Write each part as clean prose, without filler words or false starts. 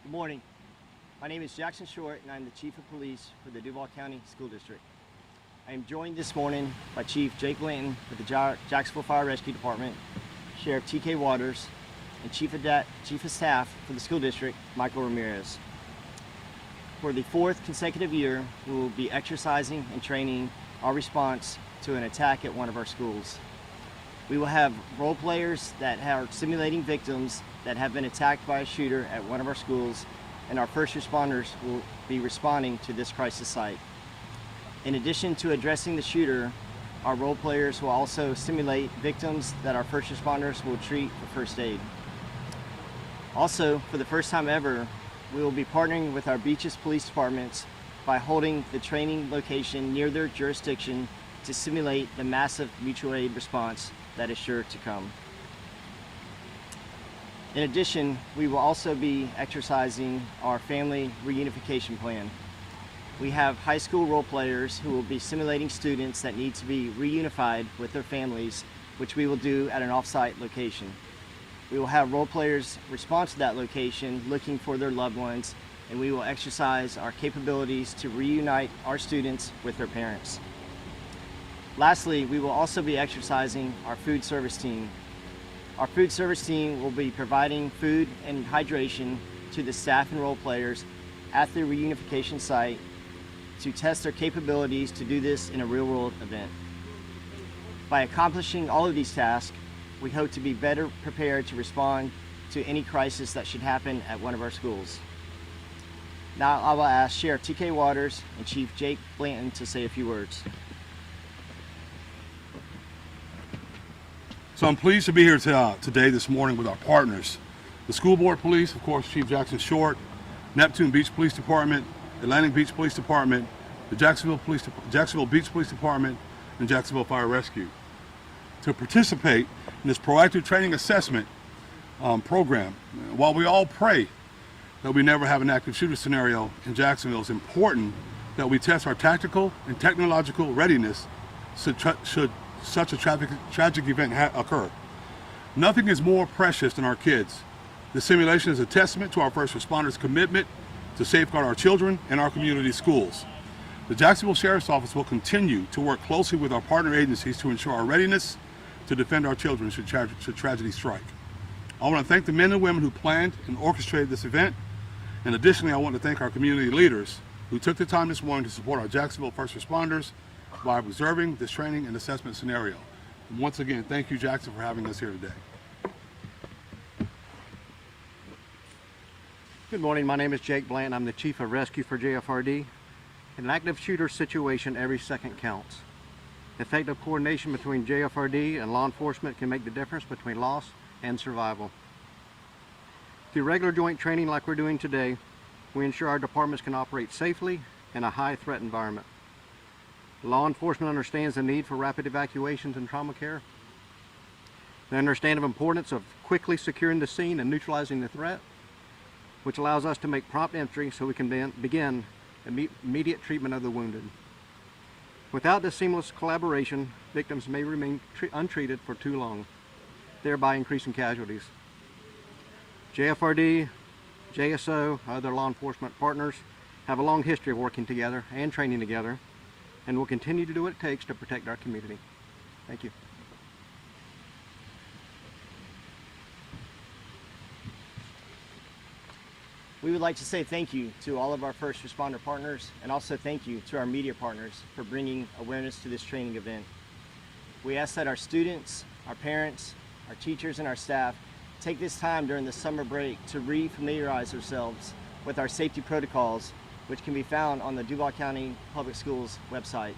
Good morning. My name is Jackson Short, and I'm the Chief of Police for the Duval County School District. I am joined this morning by Chief Jake Blanton with the Jacksonville Fire Rescue Department, Sheriff T.K. Waters, and Chief of Staff for the School District, Michael Ramirez. For the fourth consecutive year, we will be exercising and training our response to an attack at one of our schools. We will have role players that are simulating victims that have been attacked by a shooter at one of our schools, and our first responders will be responding to this crisis site. In addition to addressing the shooter, our role players will also simulate victims that our first responders will treat for first aid. Also, for the first time ever, we will be partnering with our beaches police departments by holding the training location near their jurisdiction to simulate the massive mutual aid response that is sure to come. In addition, we will also be exercising our family reunification plan. We have high school role players who will be simulating students that need to be reunified with their families, which we will do at an off-site location. We will have role players respond to that location looking for their loved ones, and we will exercise our capabilities to reunite our students with their parents. Lastly, we will also be exercising our food service team. Our food service team will be providing food and hydration to the staff and role players at the reunification site to test their capabilities to do this in a real-world event. By accomplishing all of these tasks, we hope to be better prepared to respond to any crisis that should happen at one of our schools. Now I will ask Sheriff T.K. Waters and Chief Jake Blanton to say a few words. So I'm pleased to be here today, this morning, with our partners. The School Board Police, of course, Chief Jackson Short, Neptune Beach Police Department, Atlantic Beach Police Department, the Jacksonville Beach Police Department, and Jacksonville Fire Rescue, to participate in this proactive training assessment program. While we all pray that we never have an active shooter scenario in Jacksonville, it's important that we test our tactical and technological readiness should such a tragic event occur. Nothing is more precious than our kids. The simulation is a testament to our first responders' commitment to safeguard our children and our community schools. The Jacksonville Sheriff's Office will continue to work closely with our partner agencies to ensure our readiness to defend our children should tragedy strike. I want to thank the men and women who planned and orchestrated this event, and additionally I want to thank our community leaders who took the time this morning to support our Jacksonville first responders by observing this training and assessment scenario. And once again, thank you, Jackson, for having us here today. Good morning, my name is Jake Blanton. I'm the Chief of Rescue for JFRD. In an active shooter situation, every second counts. Effective coordination between JFRD and law enforcement can make the difference between loss and survival. Through regular joint training like we're doing today, we ensure our departments can operate safely in a high threat environment. Law enforcement understands the need for rapid evacuations and trauma care. They understand the importance of quickly securing the scene and neutralizing the threat, which allows us to make prompt entry so we can begin immediate treatment of the wounded. Without this seamless collaboration, victims may remain untreated for too long, thereby increasing casualties. JFRD, JSO, other law enforcement partners have a long history of working together and training together, and will continue to do what it takes to protect our community. Thank you. We would like to say thank you to all of our first responder partners, and also thank you to our media partners for bringing awareness to this training event. We ask that our students, our parents, our teachers, and our staff take this time during the summer break to re-familiarize themselves with our safety protocols, which can be found on the Duval County Public Schools website.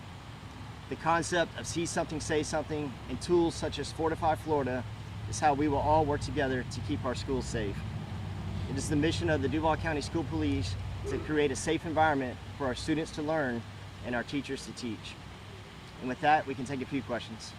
The concept of see something, say something, and tools such as Fortify Florida is how we will all work together to keep our schools safe. It is the mission of the Duval County School Police to create a safe environment for our students to learn and our teachers to teach. And with that, we can take a few questions.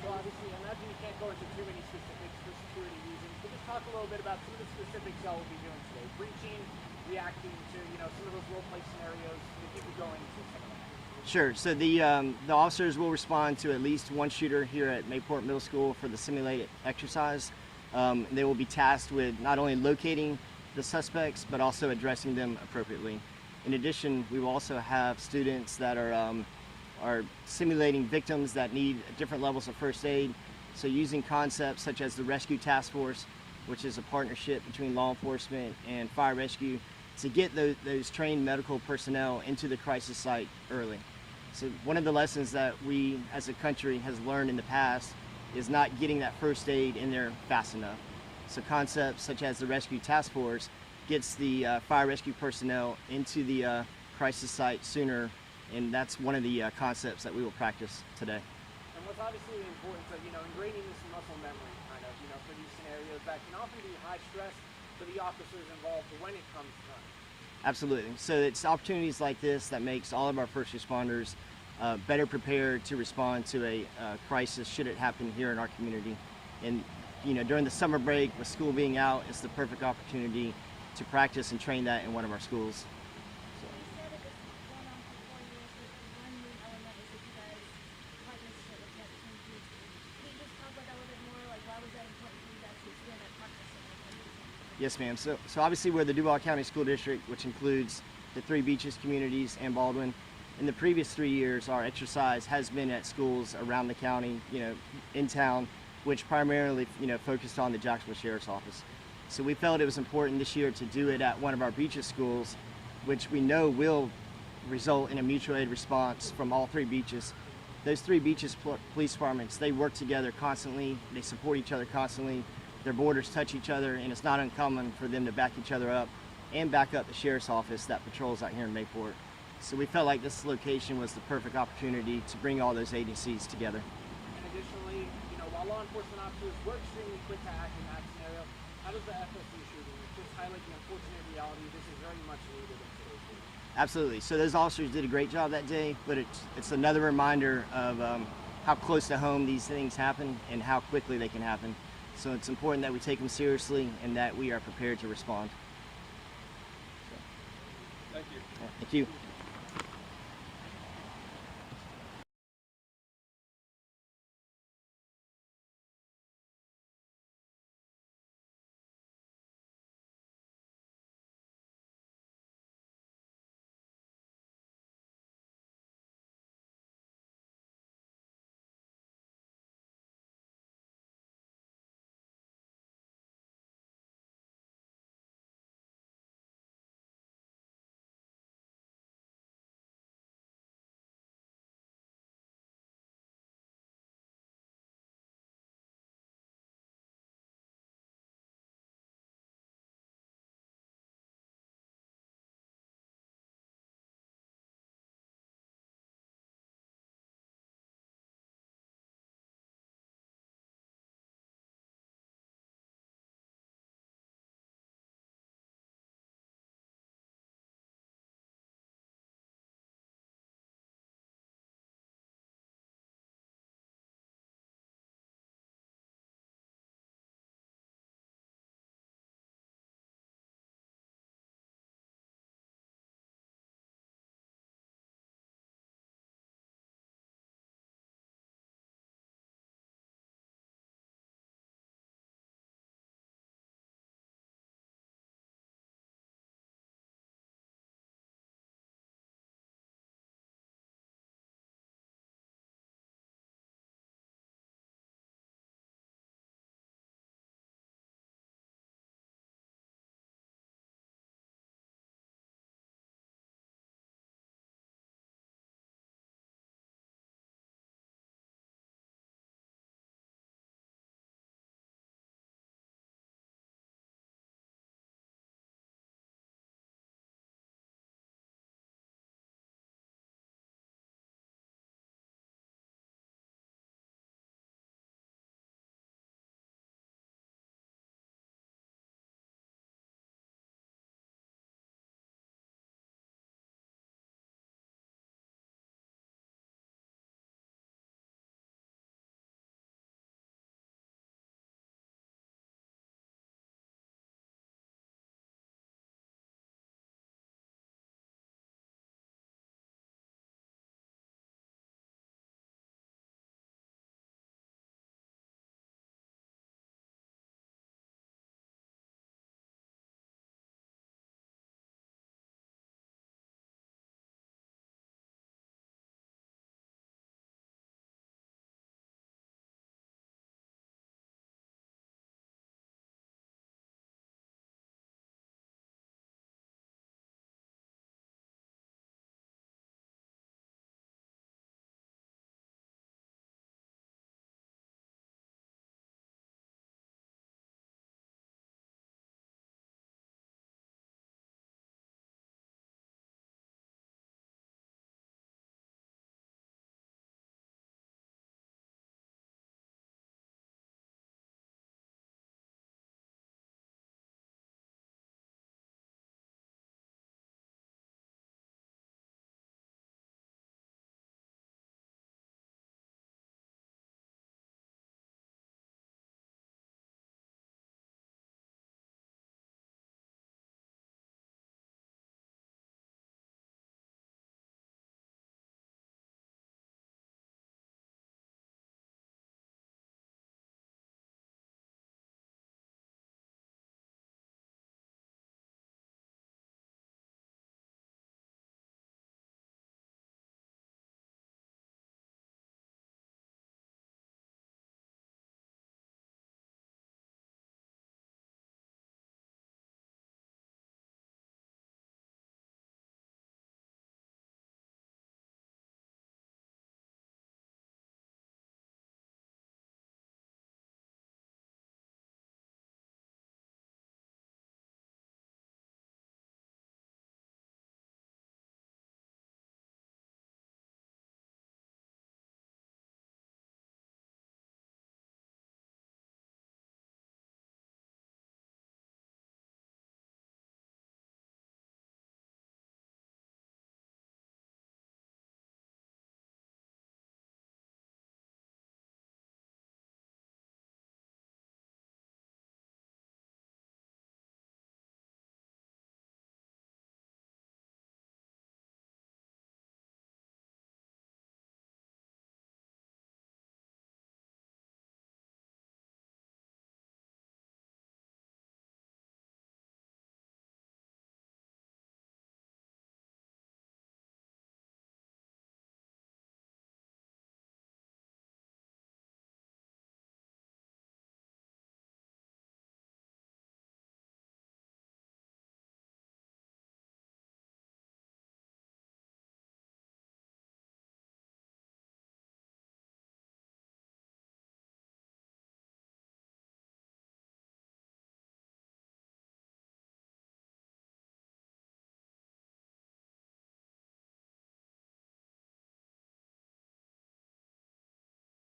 So obviously, I imagine you can't go into too many specifics for security reasons, but just talk a little bit about some of the specifics y'all will be doing today. Breaching, reacting to some of those role-play scenarios, to keep it going to some of that. Sure. So the officers will respond to at least one shooter here at Mayport Middle School for the simulated exercise. They will be tasked with not only locating the suspects, but also addressing them appropriately. In addition, we will also have students that are simulating victims that need different levels of first aid. So using concepts such as the Rescue Task Force, which is a partnership between law enforcement and fire rescue, to get those trained medical personnel into the crisis site early. So one of the lessons that we as a country has learned in the past is not getting that first aid in there fast enough. So concepts such as the Rescue Task Force gets the fire rescue personnel into the crisis site sooner, and that's one of the concepts that we will practice today. And what's obviously important to, ingraining this muscle memory kind of, for these scenarios that can often be high stress for the officers involved when it comes time. Absolutely. So it's opportunities like this that makes all of our first responders better prepared to respond to a crisis should it happen here in our community. And during the summer break with school being out, it's the perfect opportunity to practice and train that in one of our schools. You said that this has gone on for 4 years, but one main element is that you guys partnership with Neptune Beach. Can you just talk about that a little bit more? Like, why was that important for you guys to expand that partnership with Neptune? Yes, ma'am. So obviously we're the Duval County School District, which includes the 3 beaches communities and Baldwin. In the previous 3 years, our exercise has been at schools around the county, in town, which primarily, focused on the Jacksonville Sheriff's Office. So we felt it was important this year to do it at one of our beaches schools, which we know will result in a mutual aid response from all 3 beaches. Those 3 beaches police departments, they work together constantly, they support each other constantly, their borders touch each other, and it's not uncommon for them to back each other up and back up the Sheriff's Office that patrols out here in Mayport. So we felt like this location was the perfect opportunity to bring all those agencies together. And additionally, while law enforcement officers were extremely quick to act in that scenario, how does the FSU shooting just highlight the unfortunate reality this is very much needed in today's world? Absolutely. So those officers did a great job that day, but it's another reminder of how close to home these things happen and how quickly they can happen. So it's important that we take them seriously and that we are prepared to respond. Thank you. Thank you.